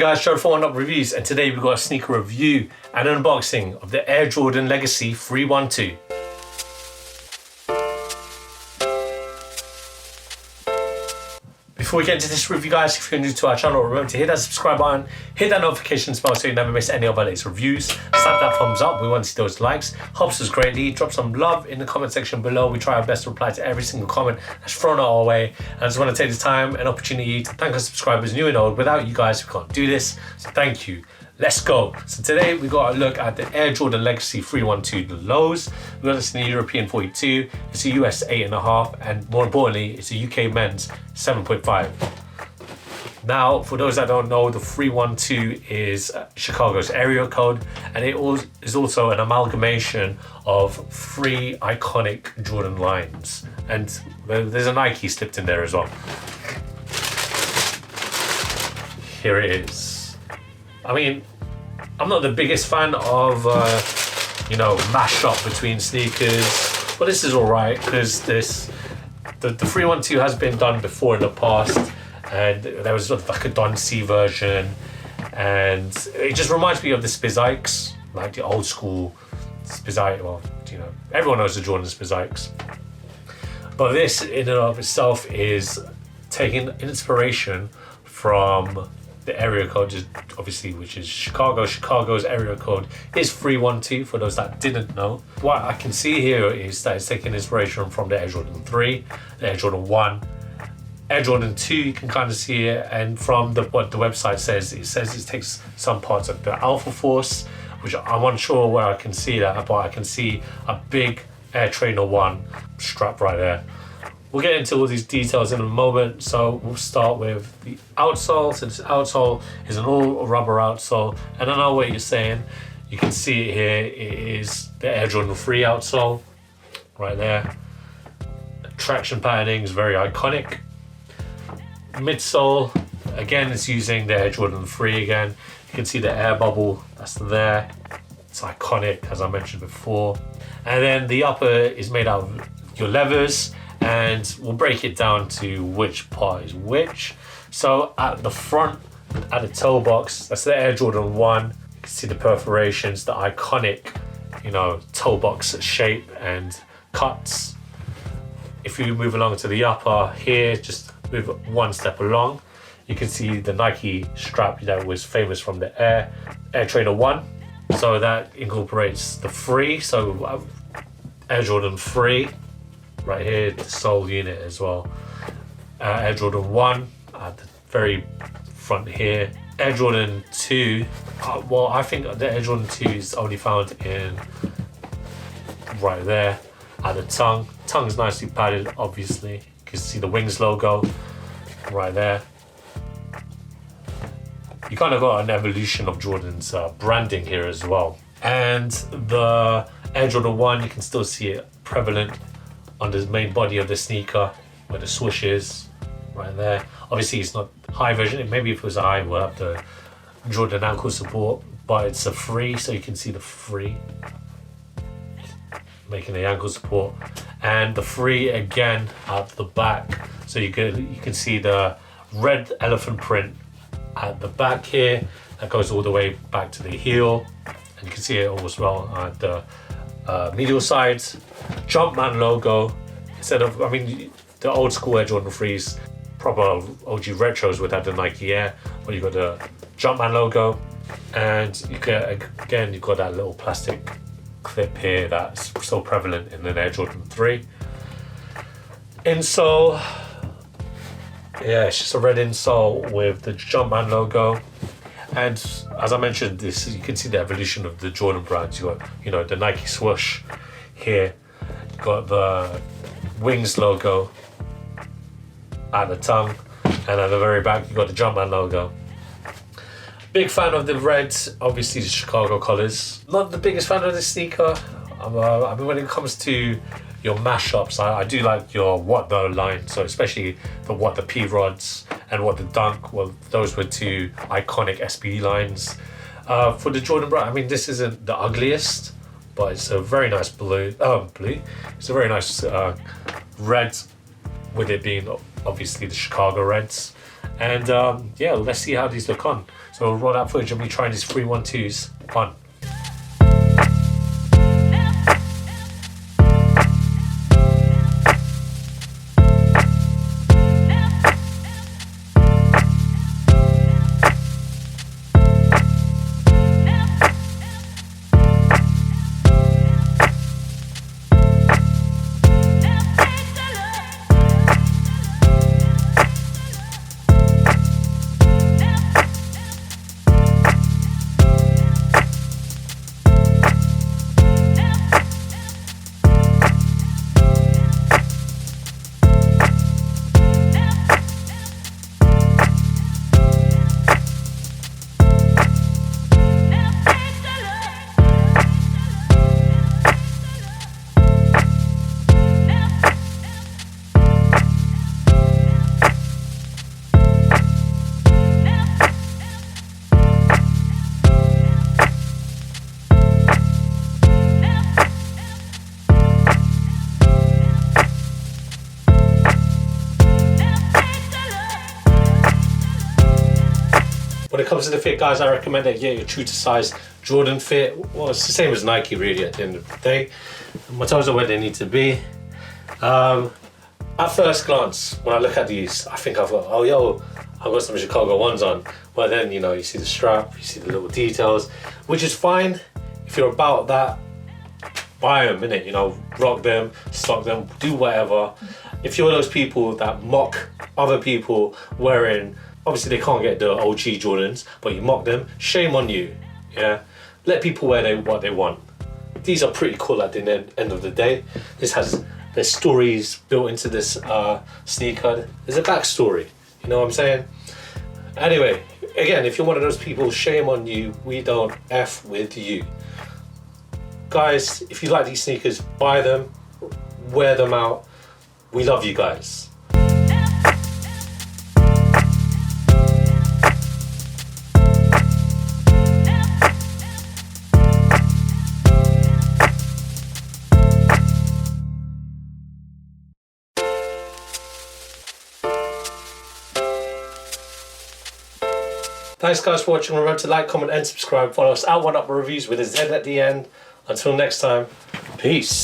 guys, Gerald for Oneupreviewz, and today we've got a sneaker review and unboxing of the Air Jordan Legacy 312. Before we get into this review, guys, if you're new to our channel, remember to hit that subscribe button, hit that notification bell so you never miss any of our latest reviews. Slap that thumbs up, we want to see those likes, helps us greatly. Drop some love in the comment section below. We try our best to reply to every single comment that's thrown our way. And I just want to take this time and opportunity to thank our subscribers, new and old. Without you guys, we can't do this, so thank you. Let's go. So today we got a look at the Air Jordan Legacy 312, the lows. We got this in the European 42, it's a US 8.5, and more importantly, it's a UK men's 7.5. Now, for those that don't know, the 312 is Chicago's area code, and it is also an amalgamation of 3 iconic Jordan lines. And there's a Nike slipped in there as well. Here it is. I mean, I'm not the biggest fan of, mash up between sneakers, but this is all right because the 312 has been done before in the past, and there was like a Don C version, and it just reminds me of the Spizikes, like the old school Spizike. Well, everyone knows the Jordan Spizikes, but this in and of itself is taking inspiration from the area code, obviously, which is Chicago. Chicago's area code is 312, for those that didn't know. What I can see here is that it's taking inspiration from the Air Jordan 3, the Air Jordan 1, Air Jordan 2, you can kind of see it, and from what the website says, it takes some parts of the Alpha Force, which I'm unsure where I can see that, but I can see a big Air Trainer 1 strap right there. We'll get into all these details in a moment, so we'll start with the outsole. So this outsole is an all rubber outsole, and I know what you're saying. You can see it here, it is the Air Jordan 3 outsole, right there. Traction patterning is very iconic. Midsole, again, it's using the Air Jordan 3 again. You can see the air bubble, that's there. It's iconic, as I mentioned before. And then the upper is made out of your levers, and we'll break it down to which part is which. So at the front, at the toe box, that's the Air Jordan 1. You can see the perforations, the iconic, toe box shape and cuts. If you move along to the upper here, just move one step along, you can see the Nike strap that was famous from the Air Trainer 1. So that incorporates the 3, so Air Jordan 3. Right here, the sole unit as well. Air Jordan 1 at the very front here. Air Jordan 2, well, I think the Air Jordan 2 is only found in right there at the tongue. Tongue is nicely padded, obviously. You can see the Wings logo right there. You kind of got an evolution of Jordan's branding here as well. And the Air Jordan 1, you can still see it prevalent on the main body of the sneaker where the swoosh is right there. Obviously it's not high version, maybe if it was a high we'll have the Jordan ankle support, but it's a 3, so you can see the 3 making the ankle support, and the 3 again at the back, so you can see the red elephant print at the back here that goes all the way back to the heel, and you can see it as well at the medial sides. Jumpman logo, instead of, the old school Air Jordan 3s, proper OG retros would have the Nike Air, but you got the Jumpman logo, and you got that little plastic clip here that's so prevalent in the Air Jordan 3. Insole, yeah, it's just a red insole with the Jumpman logo. And as I mentioned, you can see the evolution of the Jordan brands. You got, the Nike swoosh here. You got the Wings logo at the tongue, and at the very back, you got the Jumpman logo. Big fan of the red, obviously the Chicago colors. Not the biggest fan of this sneaker. When it comes to your mashups, I do like your What The line, so especially the What The P rods and What The Dunk. Well, those were 2 iconic SB lines. For the Jordan brand, this isn't the ugliest, but it's a very nice blue. It's a very nice red, with it being obviously the Chicago reds. And yeah, let's see how these look on. So we'll roll that footage of me trying these 312s on. When it comes to the fit, guys, I recommend that you get your true to size Jordan fit. Well, it's the same as Nike really at the end of the day. My toes are where they need to be. At first glance, when I look at these, I think I've got, oh yo, I've got some Chicago 1s on. But then, you know, you see the strap, you see the little details, which is fine. If you're about that, buy them, innit? You know, rock them, stock them, do whatever. If you're those people that mock other people wearing, obviously they can't get the OG Jordans, but you mock them, shame on you, yeah? Let people wear what they want. These are pretty cool at the end of the day. There's stories built into this sneaker. There's a backstory, you know what I'm saying? Anyway, again, if you're one of those people, shame on you. We don't F with you. Guys, if you like these sneakers, buy them, wear them out. We love you guys. Thanks guys for watching. Remember to like, comment and subscribe. Follow us at Oneupreviewz with a Z at the end. Until next time, peace.